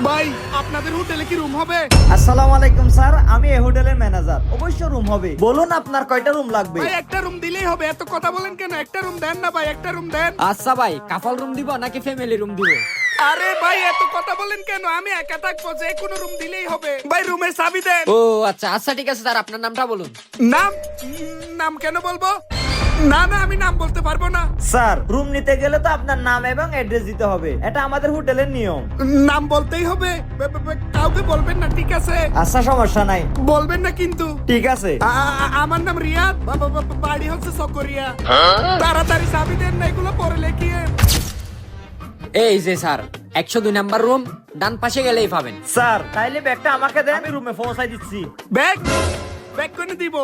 ভাই আপনাদের হোটেলে কি রুম হবে? আসসালামু আলাইকুম স্যার, আমি এই হোটেলের ম্যানেজার। অবশ্য রুম হবে। বলুন আপনার কয়টা রুম লাগবে? ভাই একটা রুম দিলেই হবে, এত কথা বলেন কেন? একটা রুম দেন না ভাই, একটা রুম দেন। আচ্ছা ভাই, কাপল রুম দিব নাকি ফ্যামিলি রুম দিব? আরে ভাই এত কথা বলেন কেন? আমি একা থাকবো, যে কোনো রুম দিলেই হবে। ভাই রুমের চাবি দেন। ও আচ্ছা আচ্ছা ঠিক আছে স্যার, আপনার নামটা বলুন। নাম? নাম কেন বলবো? না না, আমি নাম বলতে পারবো না। স্যার, রুম নিতে গেলে তো আপনার নাম এবং অ্যাড্রেস দিতে হবে। এটা আমাদের হোটেলের নিয়ম। নাম বলতেই হবে? কাউকে বলবেন না, ঠিক আছে? আচ্ছা, সমস্যা নাই। বলবেন না কিন্তু। ঠিক আছে। আমার নাম রিয়াদ, বাড়ি হচ্ছে সকরিয়া। তাড়াতাড়ি চাবি দেন না, এগুলো পরে লেখিয়ে। এই যে স্যার, 102 নাম্বার রুম, ডান পাশে গেলেই পাবেন। স্যার, তাইলে ব্যাগটা আমাকে দেন, আমি রুমে পৌঁছাই দিচ্ছি। ব্যাগ? ব্যাগ কোনে দিব?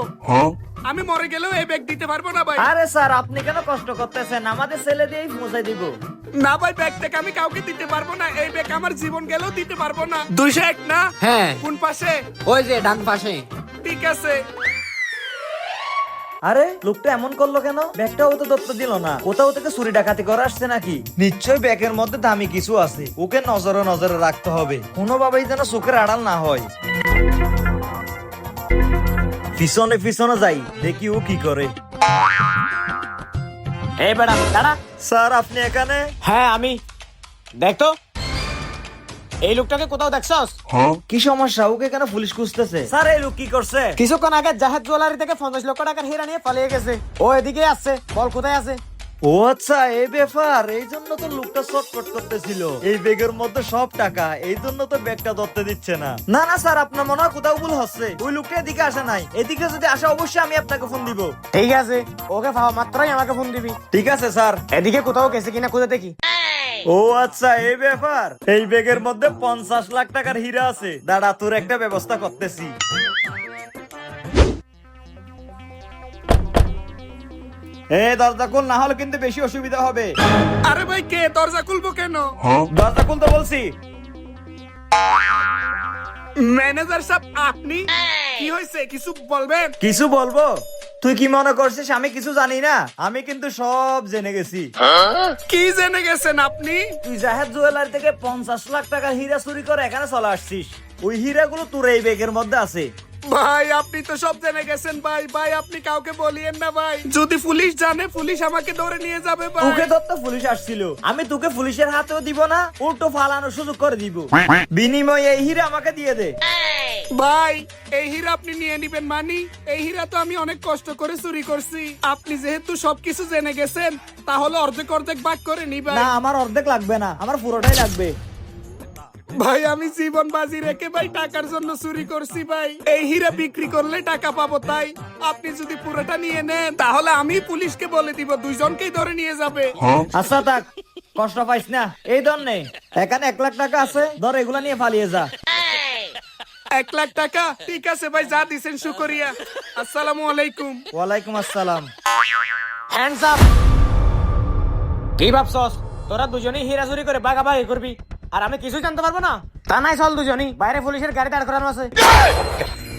আমি মরে গেলেও এই ব্যাগ দিতে পারবো না ভাই। আরে স্যার, আপনি কেন কষ্ট করতেছেন? আমাদের ছেলে দিয়েই পৌঁছাই দিব। না ভাই, ব্যাগ থেকে আমি কাউকে দিতে পারবো না। এই ব্যাগ আমার জীবন গেলেও দিতে পারবো না। 201 না? হ্যাঁ। কোন পাশে? ওই যে ডান পাশে। ঠিক আছে। আরে লোকটা এমন করলো কেন? ব্যাগটাও তো দত্ত দিল না। কোথাও থেকে চুরি ডাকাতি করে আসছে নাকি? নিশ্চয়ই ব্যাগের মধ্যে দামি কিছু আছে। ওকে নজরে নজরে রাখতে হবে, কোনোভাবেই যেন চোখের আড়াল না হয়। পিছনে পিছনে যাই, দেখি ও কি করে। এই বেটা দাঁড়া। স্যার, আপনি এখানে? হ্যাঁ আমি। দেখ তো, এই লোকটাকে কোথাও দেখছস? কি সমস্যা? ওকে কেন পুলিশ খুঁজতেছে? স্যার, এই লোক কি করছে? কিছুক্ষণ আগে জাহাজ জুয়েলারি থেকে 50 লক্ষ টাকার হীরা নিয়ে পালিয়ে গেছে। ও এদিকে আসছে, বল কোথায় আছে? ও আচ্ছা, এই ব্যাপার। এই জন্য তো লোকটা শর্টকাট করতেছিল। এই ব্যাগের মধ্যে সব টাকা, এই জন্য তো ব্যাগটা ধরতে দিচ্ছে না। না না স্যার, আপনার মনে হয় কোথাও ভুল হচ্ছে। ওই লোকটা এদিকে আসে নাই। এদিকে যদি আসে অবশ্যই আমি আপনাকে ফোন দিব। ঠিক আছে, ওকে পাওয়া মাত্রই আমাকে ফোন দিবি। ঠিক আছে স্যার। এদিকে কোথাও গেছে কিনা খুঁজে দেখি। ও আচ্ছা, এই ব্যাপার। এই ব্যাগের মধ্যে 50 লাখ টাকার হীরা আছে। দাঁড়া, তোর একটা ব্যবস্থা করতেছি। দরজা খুল, না হলে কিন্তু বেশি অসুবিধা হবে। আরে ভাই কে? দরজা খুলবো কেন? দরজা খুলতে বলছি। ম্যানেজার সাহেব আপনি? কি হয়েছে, কিছু বলবেন? কিছু বলবো? তুই কি মনে করছিস আমি কিছু জানি না? আমি কিন্তু সব জেনে গেছি। কি জেনে গেছেন আপনি? তুই জাহেদ জুয়েলারি থেকে 50 লাখ টাকার হীরা চুরি করে এখানে চলে আসছিস। ওই হীরাগুলো তোর এই ব্যাগের মধ্যে আছে। ভাই আপনি তো সব জেনে গেছেন ভাই। ভাই আপনি কাউকে বলিয়েন না ভাই, যদি পুলিশ জানে পুলিশ আমাকে ধরে নিয়ে যাবে ভাই। তোকে ধরতে পুলিশ আসছিল। আমি তোকে পুলিশের হাতেও দিব না, উল্টো ফালানোর সুযোগ করে দিব। বিনিময়ে এই হীরা আমাকে দিয়ে দে। ভাই এই হীরা আপনি নিয়ে নিবেন মানি? এই হীরা তো আমি অনেক কষ্ট করে চুরি করছি। আপনি যেহেতু সবকিছু জেনে গেছেন, তাহলে অর্ধেক অর্ধেক ভাগ করে নিবেন। না, আমার অর্ধেক লাগবে না, আমার পুরোটাই লাগবে। ভাই আমি জীবন বাজি রেখে ভাই টাকার জন্য চুরি করছি ভাই। এই হীরা বিক্রি করলে টাকা পাবো, তাই আপনি যদি পুরোটা নিয়ে নেন তাহলে আমি পুলিশকে বলে দিব, দুইজনকেই ধরে নিয়ে যাবে। আচ্ছা থাক, কষ্ট পাইস না। এই ধর নে, এখানে 1 লাখ টাকা আছে, ধর এগুলা নিয়ে পালিয়ে যা। 1 লাখ টাকা? ঠিক আছে ভাই, যা দিছেন শুকরিয়া। আসসালামু আলাইকুম। ওয়ালাইকুম আসসালাম। Hands up. কি ভাবছস তোরা দুজনেই হীরা চুরি করে ভাগাভাগি করবি আর আমি কিছু জানতে পারবো না? তা নাই, চল দুজনই বাইরে পুলিশের গাড়ি দাঁড় করানো আছে।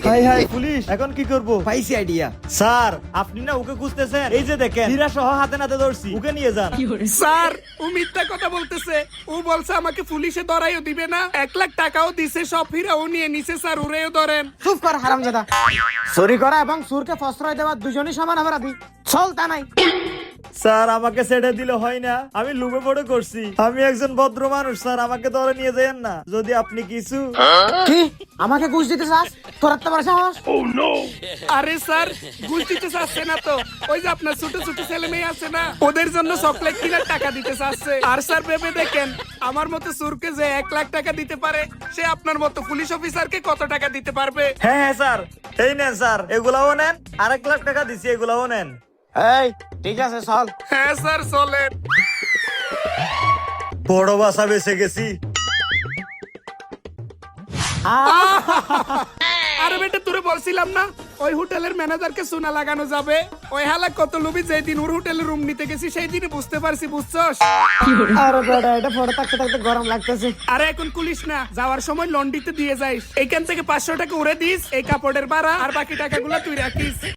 হাই হাই পুলিশ, এখন কি করব? পাইছি আইডিয়া। স্যার, আপনি না ওকে খুঁজতেছেন? এই যে দেখেন, হীরা সহ হাতে নাতে ধরছি, ওকে নিয়ে যান। স্যার ও মিথ্যা কথা বলতেছে। ও বলছে আমাকে পুলিশে ধরাইও দিবে না, 1 লাখ টাকাও দিছে, সব হীরা ও নিয়ে নিছে। স্যার ওরেও ধরেন। চুপ কর হারামজাদা। চুরি করা এবং চুরকে প্রশ্রয় দেওয়া দুজনই সমান অপরাধী। চল তা নাই। স্যার, আমাকে ছেড়ে দিলে হয় না? আমি লুবে পড়ে করছি। আমি একজন ভদ্র মানুষ স্যার, আমাকে ধরে নিয়ে যাবেন না। যদি আপনি কিছু... কি আমাকে ঘুষ দিতে চাস? তোর এত বড় সাহস? আরে স্যার, ঘুষ দিতে চাচ্ছে না তো। ওই যে আপনার ছোট ছোট ছেলে মেয়ে আছে না, ওদের জন্য চকলেট কিনে টাকা দিতে চাচ্ছে। আর স্যার ভেবে দেখেন, আমার মতো সুরকে যে 1 লাখ টাকা দিতে পারে, সে আপনার মতো পুলিশ অফিসারকে কত টাকা দিতে পারবে? হ্যাঁ হ্যাঁ স্যার, এই নেন স্যার, এগুলাও নেন। 1 লাখ টাকা দিছি, এগুলাও নেন। এই ঠিক আছে চল। হ্যাঁ স্যার চলেন। বড় বাসা বেঁচে গেছি। আরে বেটা, তোরে বলছিলাম না ওই হোটেলের ম্যানেজারকে সোনা লাগানো যাবে? ওই হালা কত লোভী, যেই দিন ওর হোটেলে রুম নিতে গেছি সেই দিনই বুঝতে পারছি, বুঝছস? আরে বেটা, এটা ফটো থাকতে থাকতে গরম লাগতেছে। আরে এখন কুলিস না, যাওয়ার সময় লন্ড্রিতে দিয়ে যাইস। এইখান থেকে 500 টাকা উড়ে দিস, এই কাপড়ের ভাড়া, আর বাকি টাকাগুলো তুই রাখিস।